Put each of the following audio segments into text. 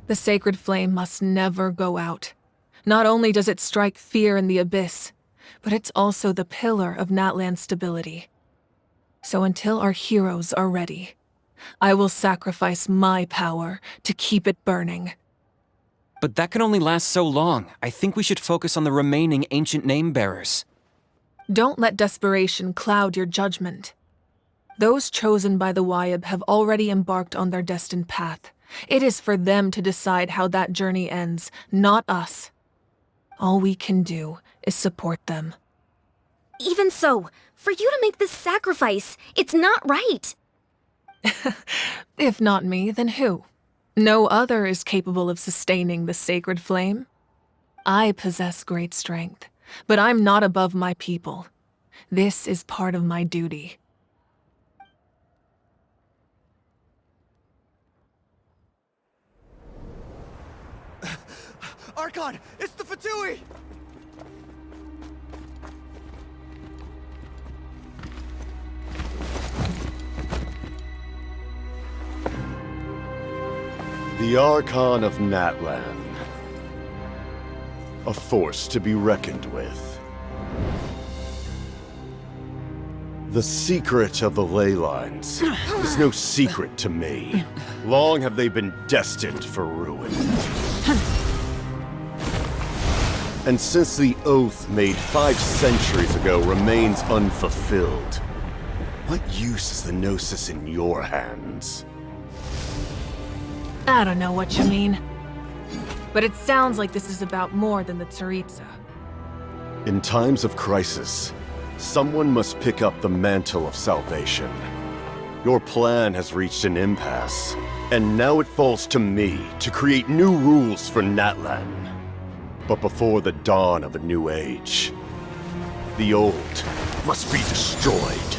The sacred flame must never go out. Not only does it strike fear in the abyss, but it's also the pillar of Natlan's stability. So until our heroes are ready, I will sacrifice my power to keep it burning. But that can only last so long. I think we should focus on the remaining ancient name-bearers. Don't let desperation cloud your judgment. Those chosen by the Wyeb have already embarked on their destined path. It is for them to decide how that journey ends, not us. All we can do is support them. Even so, for you to make this sacrifice, it's not right. If not me, then who? No other is capable of sustaining the sacred flame. I possess great strength, but I'm not above my people. This is part of my duty. Archon! It's the Fatui! The Archon of Natlan. A force to be reckoned with. The secret of the ley lines is no secret to me. Long have they been destined for ruin. And since the oath made 5 centuries ago remains unfulfilled, what use is the Gnosis in your hands? I don't know what you mean. But it sounds like this is about more than the Tsaritsa. In times of crisis, someone must pick up the mantle of salvation. Your plan has reached an impasse, and now it falls to me to create new rules for Natlan. But before the dawn of a new age, the old must be destroyed.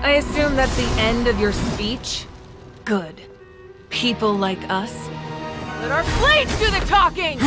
I assume that's the end of your speech? Good. People like us. Let our blades do the talking!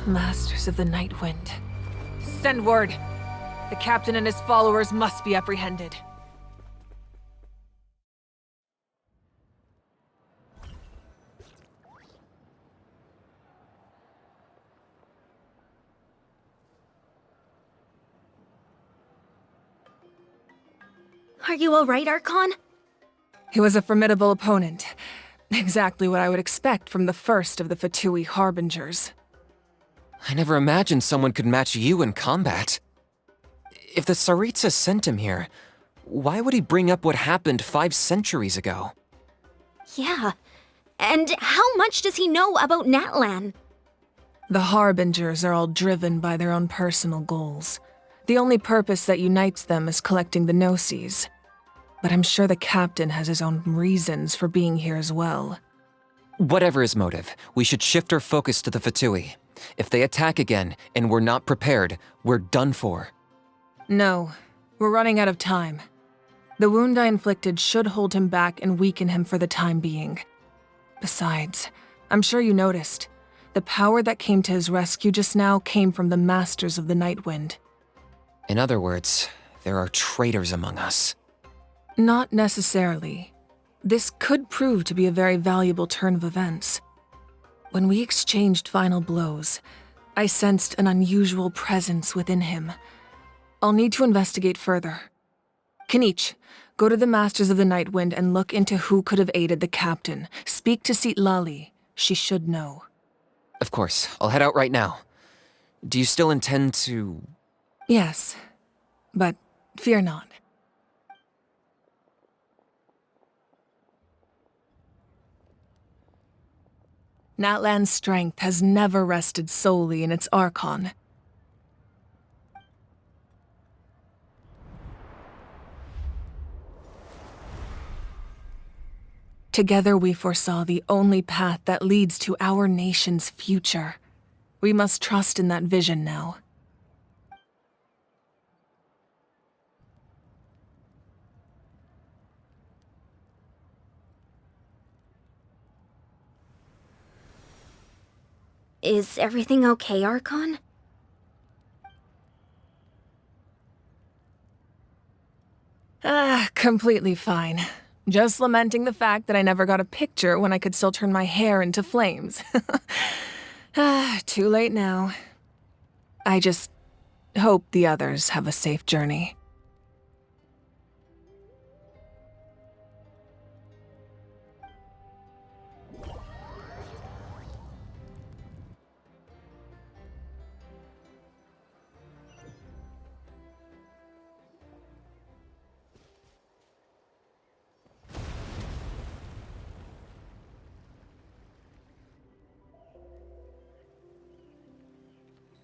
Masters of the Night Wind. Send word! The captain and his followers must be apprehended. Are you alright, Archon? He was a formidable opponent. Exactly what I would expect from the first of the Fatui Harbingers. I never imagined someone could match you in combat. If the Tsaritsa sent him here, why would he bring up what happened 5 centuries ago? Yeah. And how much does he know about Natlan? The Harbingers are all driven by their own personal goals. The only purpose that unites them is collecting the Gnosis. But I'm sure the captain has his own reasons for being here as well. Whatever his motive, we should shift our focus to the Fatui. If they attack again, and we're not prepared, we're done for. No, we're running out of time. The wound I inflicted should hold him back and weaken him for the time being. Besides, I'm sure you noticed, the power that came to his rescue just now came from the Masters of the Nightwind. In other words, there are traitors among us. Not necessarily. This could prove to be a very valuable turn of events. When we exchanged final blows, I sensed an unusual presence within him. I'll need to investigate further. Kanich, go to the Masters of the Nightwind and look into who could have aided the captain. Speak to Sitlali. She should know. Of course, I'll head out right now. Do you still intend to... Yes, but fear not. Natlan's strength has never rested solely in its Archon. Together we foresaw the only path that leads to our nation's future. We must trust in that vision now. Is everything okay, Archon? Completely fine. Just lamenting the fact that I never got a picture when I could still turn my hair into flames. Too late now. I just hope the others have a safe journey.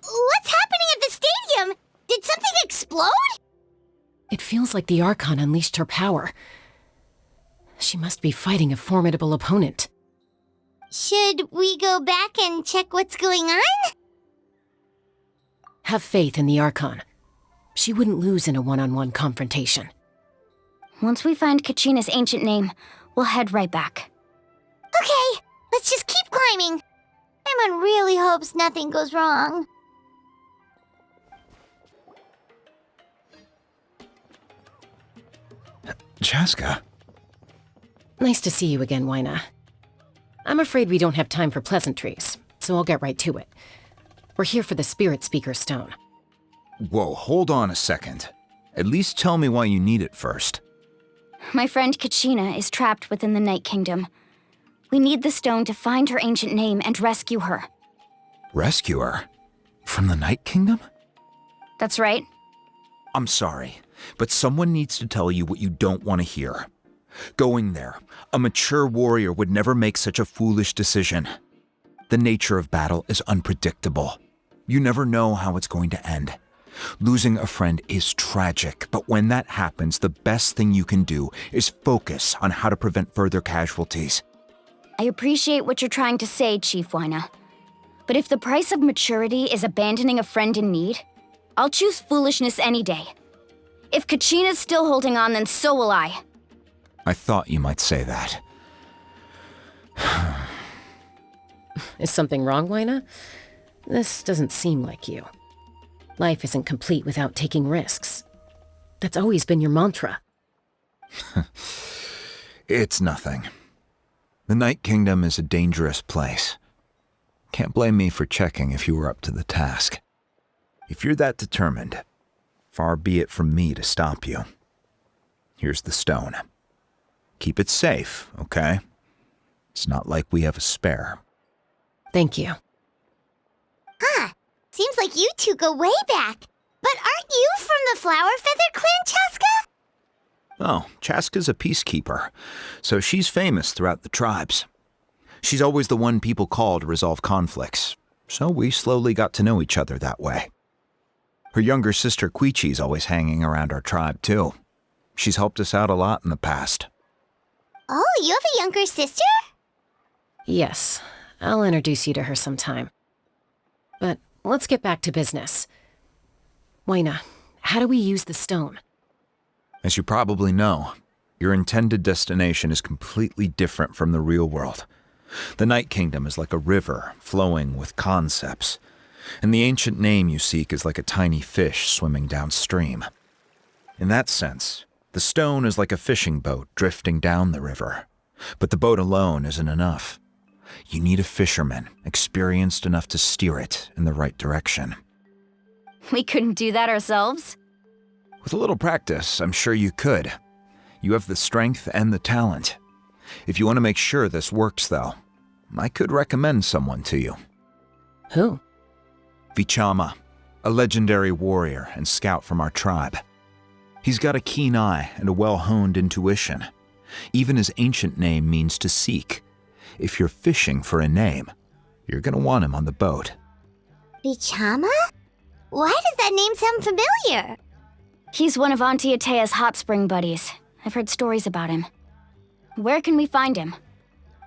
What's happening at the stadium? Did something explode? It feels like the Archon unleashed her power. She must be fighting a formidable opponent. Should we go back and check what's going on? Have faith in the Archon. She wouldn't lose in a one-on-one confrontation. Once we find Kachina's ancient name, we'll head right back. Okay, let's just keep climbing. Everyone really hopes nothing goes wrong. Chaska. Nice to see you again, Wyna. I'm afraid we don't have time for pleasantries, so I'll get right to it. We're here for the Spirit Speaker Stone. Whoa, hold on a second. At least tell me why you need it first. My friend Kachina is trapped within the Night Kingdom. We need the stone to find her ancient name and rescue her. Rescue her? From the Night Kingdom? That's right. I'm sorry, but someone needs to tell you what you don't want to hear. Going there, a mature warrior would never make such a foolish decision. The nature of battle is unpredictable. You never know how it's going to end. Losing a friend is tragic, but when that happens, the best thing you can do is focus on how to prevent further casualties. I appreciate what you're trying to say, Chief Wyna. But if the price of maturity is abandoning a friend in need, I'll choose foolishness any day. If Kachina's still holding on, then so will I. I thought you might say that. Is something wrong, Wyna? This doesn't seem like you. Life isn't complete without taking risks. That's always been your mantra. It's nothing. The Night Kingdom is a dangerous place. Can't blame me for checking if you were up to the task. If you're that determined, far be it from me to stop you. Here's the stone. Keep it safe, okay? It's not like we have a spare. Thank you. Huh. Seems like you two go way back. But aren't you from the Flower Feather Clan, Chaska? Oh, Chaska's a peacekeeper, so she's famous throughout the tribes. She's always the one people call to resolve conflicts, so we slowly got to know each other that way. Her younger sister Quichi's always hanging around our tribe, too. She's helped us out a lot in the past. Oh, you have a younger sister? Yes, I'll introduce you to her sometime. But let's get back to business. Waina, how do we use the stone? As you probably know, your intended destination is completely different from the real world. The Night Kingdom is like a river flowing with concepts, and the ancient name you seek is like a tiny fish swimming downstream. In that sense, the stone is like a fishing boat drifting down the river, but the boat alone isn't enough. You need a fisherman experienced enough to steer it in the right direction. We couldn't do that ourselves? With a little practice, I'm sure you could. You have the strength and the talent. If you want to make sure this works, though, I could recommend someone to you. Who? Vichama, a legendary warrior and scout from our tribe. He's got a keen eye and a well-honed intuition. Even his ancient name means to seek. If you're fishing for a name, you're gonna want him on the boat. Vichama? Why does that name sound familiar? He's one of Auntie Atea's hot spring buddies. I've heard stories about him. Where can we find him?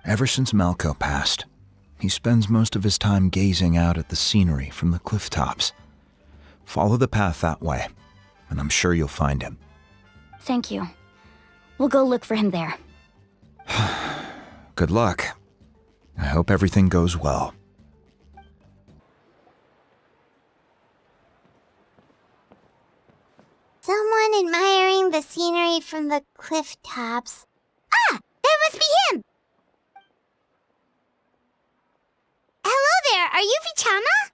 Ever since Malco passed, he spends most of his time gazing out at the scenery from the cliff tops. Follow the path that way, and I'm sure you'll find him. Thank you. We'll go look for him there. Good luck. I hope everything goes well. Someone admiring the scenery from the cliff tops. Ah! That must be him! Hello there, are you Vichama?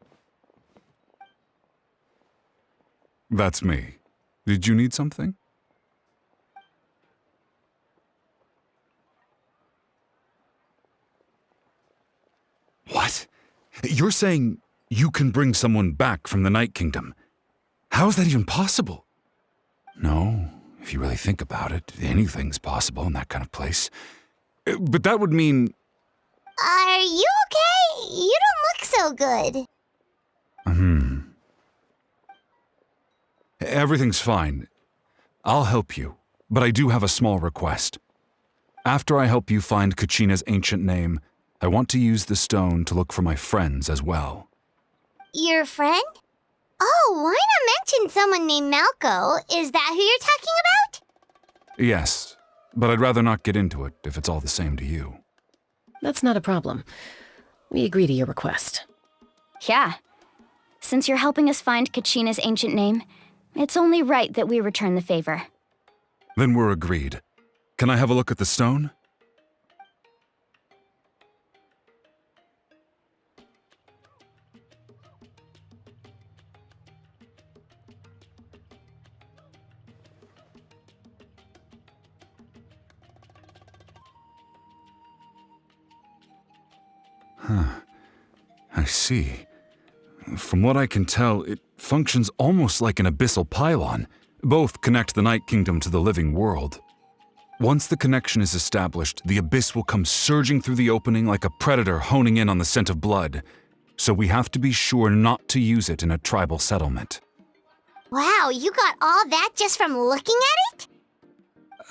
That's me. Did you need something? What? You're saying you can bring someone back from the Night Kingdom? How is that even possible? No, if you really think about it, anything's possible in that kind of place. But that would mean... Are you okay? You don't look so good. Everything's fine. I'll help you, but I do have a small request. After I help you find Kachina's ancient name, I want to use the stone to look for my friends as well. Your friend? Oh, why not mention someone named Malco? Is that who you're talking about? Yes, but I'd rather not get into it if it's all the same to you. That's not a problem. We agree to your request. Yeah. Since you're helping us find Kachina's ancient name, it's only right that we return the favor. Then we're agreed. Can I have a look at the stone? I see. From what I can tell, it functions almost like an abyssal pylon. Both connect the Night Kingdom to the living world. Once the connection is established, the abyss will come surging through the opening like a predator honing in on the scent of blood. So we have to be sure not to use it in a tribal settlement. Wow, you got all that just from looking at it?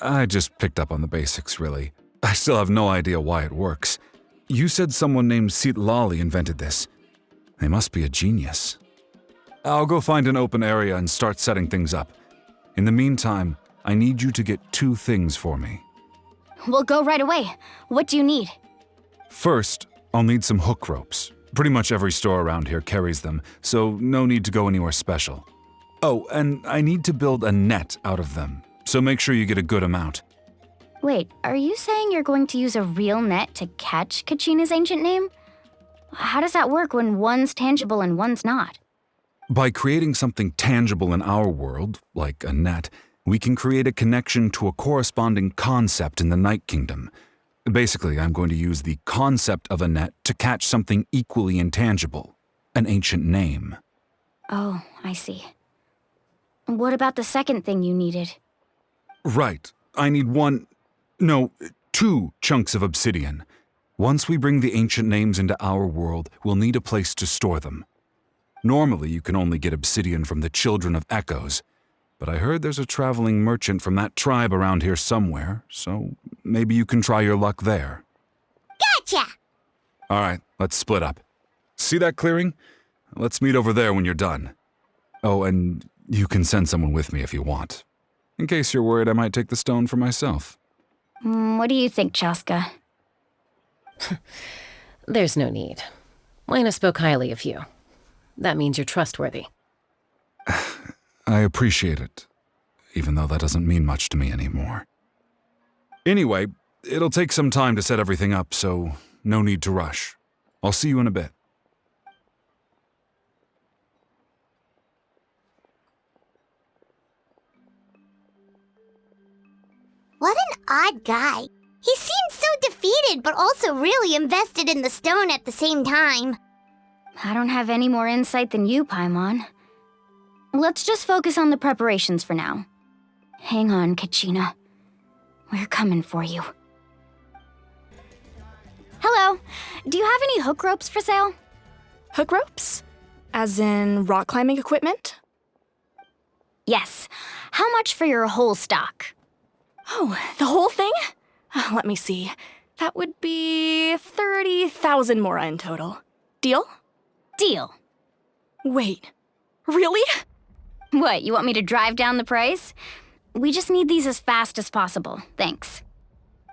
I just picked up on the basics, really. I still have no idea why it works. You said someone named Sitlali invented this. They must be a genius. I'll go find an open area and start setting things up. In the meantime, I need you to get 2 things for me. We'll go right away. What do you need? First, I'll need some hook ropes. Pretty much every store around here carries them, so no need to go anywhere special. Oh, and I need to build a net out of them, so make sure you get a good amount. Wait, are you saying you're going to use a real net to catch Kachina's ancient name? How does that work when one's tangible and one's not? By creating something tangible in our world, like a net, we can create a connection to a corresponding concept in the Night Kingdom. Basically, I'm going to use the concept of a net to catch something equally intangible, an ancient name. Oh, I see. What about the second thing you needed? Right. I need two chunks of obsidian. Once we bring the ancient names into our world, we'll need a place to store them. Normally, you can only get obsidian from the Children of Echoes, but I heard there's a traveling merchant from that tribe around here somewhere, so maybe you can try your luck there. Gotcha! All right, let's split up. See that clearing? Let's meet over there when you're done. Oh, and you can send someone with me if you want. In case you're worried I might take the stone for myself. What do you think, Chaska? There's no need. Wayna spoke highly of you. That means you're trustworthy. I appreciate it, even though that doesn't mean much to me anymore. Anyway, it'll take some time to set everything up, so no need to rush. I'll see you in a bit. What an odd guy. He seemed so defeated, but also really invested in the stone at the same time. I don't have any more insight than you, Paimon. Let's just focus on the preparations for now. Hang on, Kachina. We're coming for you. Hello. Do you have any hook ropes for sale? Hook ropes? As in rock climbing equipment? Yes. How much for your whole stock? Oh, the whole thing? Let me see. That would be 30,000 mora in total. Deal? Deal. Wait, really? What, you want me to drive down the price? We just need these as fast as possible. Thanks.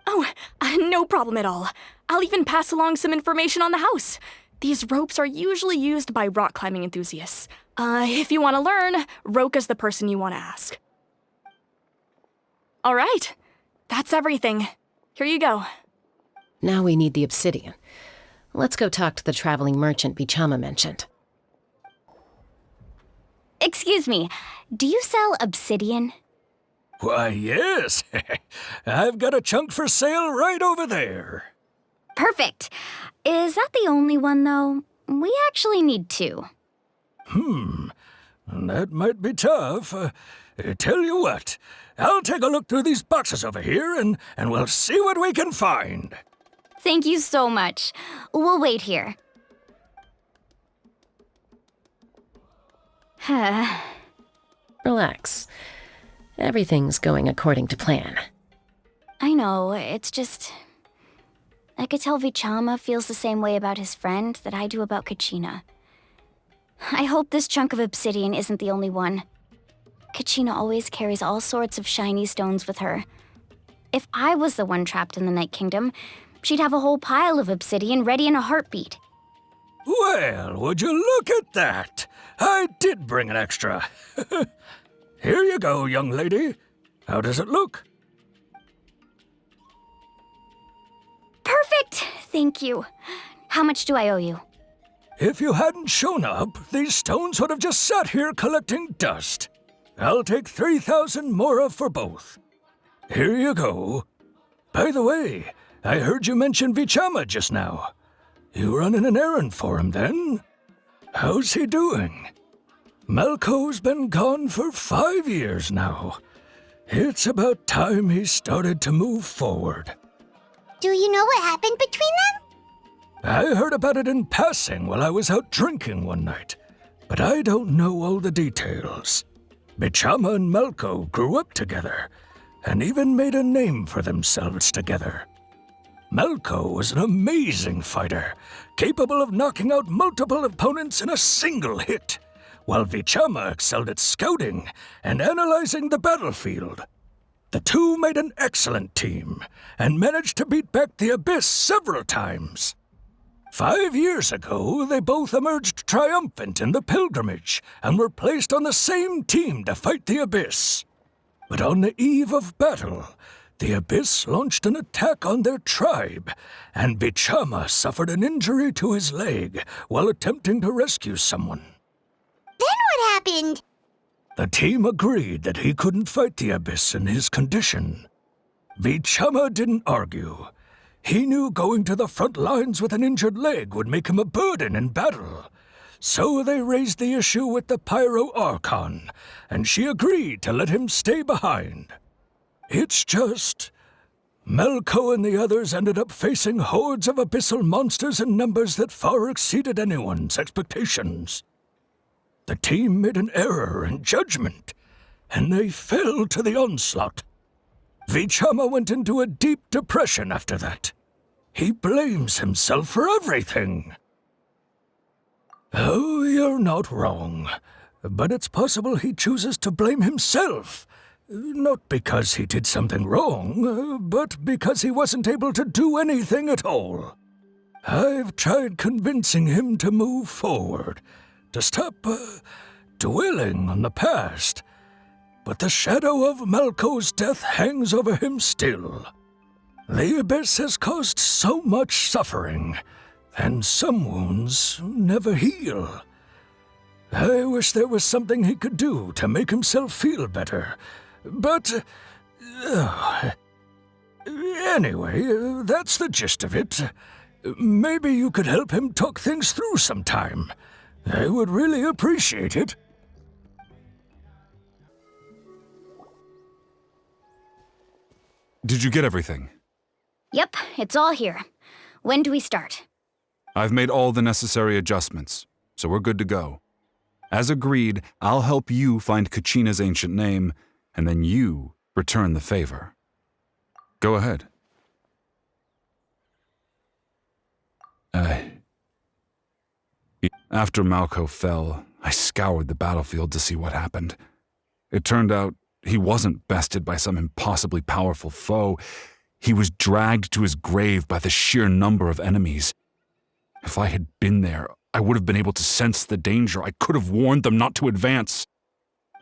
Oh, no problem at all. I'll even pass along some information on the house. These ropes are usually used by rock climbing enthusiasts. If you want to learn, Roka's the person you want to ask. All right, that's everything. Here you go. Now we need the obsidian. Let's go talk to the traveling merchant Bichama mentioned. Excuse me, do you sell obsidian? Why, yes. I've got a chunk for sale right over there. Perfect. Is that the only one, though? We actually need two. That might be tough. Tell you what, I'll take a look through these boxes over here and we'll see what we can find. Thank you so much. We'll wait here. Relax. Everything's going according to plan. I know, it's just... I could tell Vichama feels the same way about his friend that I do about Kachina. I hope this chunk of obsidian isn't the only one. Kachina always carries all sorts of shiny stones with her. If I was the one trapped in the Night Kingdom, she'd have a whole pile of obsidian ready in a heartbeat. Well, would you look at that? I did bring an extra. Here you go, young lady. How does it look? Perfect! Thank you. How much do I owe you? If you hadn't shown up, these stones would have just sat here collecting dust. I'll take 3,000 mora for both. Here you go. By the way, I heard you mention Vichama just now. You running an errand for him, then? How's he doing? Malco's been gone for 5 years now. It's about time he started to move forward. Do you know what happened between them? I heard about it in passing while I was out drinking one night, but I don't know all the details. Bichama and Malco grew up together, and even made a name for themselves together. Malco was an amazing fighter, capable of knocking out multiple opponents in a single hit, while Vichama excelled at scouting and analyzing the battlefield. The two made an excellent team, and managed to beat back the Abyss several times. 5 years ago, they both emerged triumphant in the pilgrimage, and were placed on the same team to fight the Abyss. But on the eve of battle, the Abyss launched an attack on their tribe, and Bichama suffered an injury to his leg while attempting to rescue someone. Then what happened? The team agreed that he couldn't fight the Abyss in his condition. Vichama didn't argue. He knew going to the front lines with an injured leg would make him a burden in battle. So they raised the issue with the PYRO ARCHON, and she agreed to let him stay behind. It's just... Melko and the others ended up facing hordes of abyssal monsters in numbers that far exceeded anyone's expectations. The team made an error in judgment, and they fell to the onslaught. Vichama went into a deep depression after that. He blames himself for everything. Oh, you're not wrong. But it's possible he chooses to blame himself. Not because he did something wrong, but because he wasn't able to do anything at all. I've tried convincing him to move forward, to stop dwelling on the past. But the shadow of Malko's death hangs over him still. The Abyss has caused so much suffering, and some wounds never heal. I wish there was something he could do to make himself feel better, but... anyway, that's the gist of it. Maybe you could help him talk things through sometime. I would really appreciate it. Did you get everything? Yep, it's all here. When do we start? I've made all the necessary adjustments, so we're good to go. As agreed, I'll help you find Kachina's ancient name, and then you return the favor. Go ahead. After Malko fell, I scoured the battlefield to see what happened. It turned out he wasn't bested by some impossibly powerful foe. He was dragged to his grave by the sheer number of enemies. If I had been there, I would have been able to sense the danger. I could have warned them not to advance.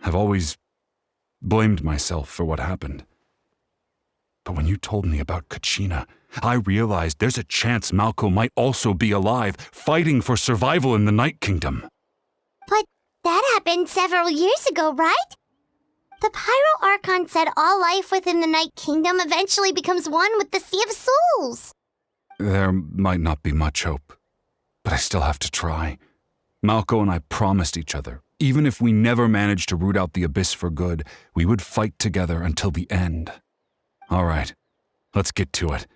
I've always blamed myself for what happened. But when you told me about Kachina, I realized there's a chance Malko might also be alive, fighting for survival in the Night Kingdom. But that happened several years ago, right? The PYRO Archon said all life within the Night Kingdom eventually becomes one with the Sea of Souls. There might not be much hope, but I still have to try. Malko and I promised each other, even if we never managed to root out the Abyss for good, we would fight together until the end. All right, let's get to it.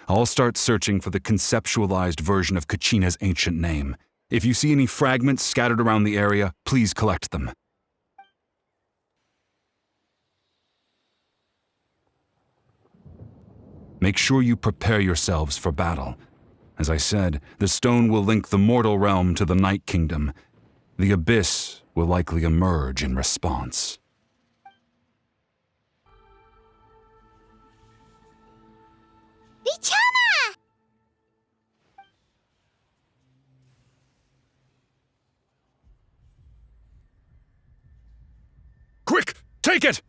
I'll start searching for the conceptualized version of Kachina's ancient name. If you see any fragments scattered around the area, please collect them. Make sure you prepare yourselves for battle. As I said, the stone will link the mortal realm to the Night Kingdom. The Abyss will likely emerge in response. Vichama! Quick! Take it!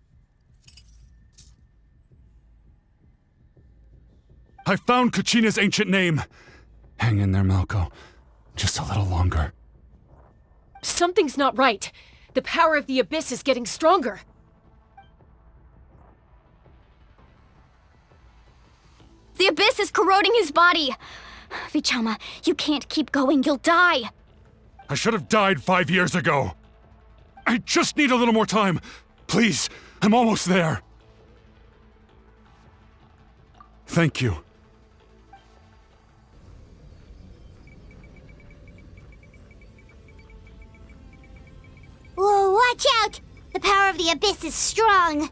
I found Kachina's ancient name. Hang in there, Malko. Just a little longer. Something's not right. The power of the Abyss is getting stronger. The Abyss is corroding his body. Vichama, you can't keep going. You'll die. I should have died 5 years ago. I just need a little more time. Please, I'm almost there. Thank you. Whoa, watch out! The power of the Abyss is strong.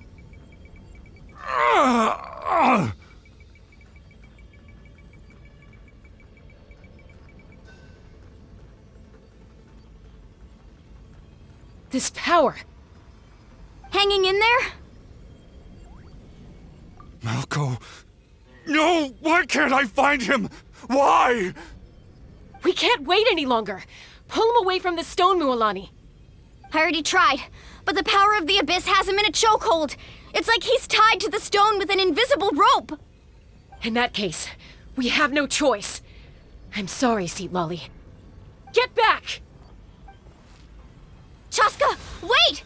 This power. Hanging in there? Malko. No! Why can't I find him? Why? We can't wait any longer. Pull him away from the stone, Mualani. I already tried, but the power of the Abyss has him in a chokehold. It's like he's tied to the stone with an invisible rope. In that case, we have no choice. I'm sorry, Seat Lolly. Get back! Chaska, wait!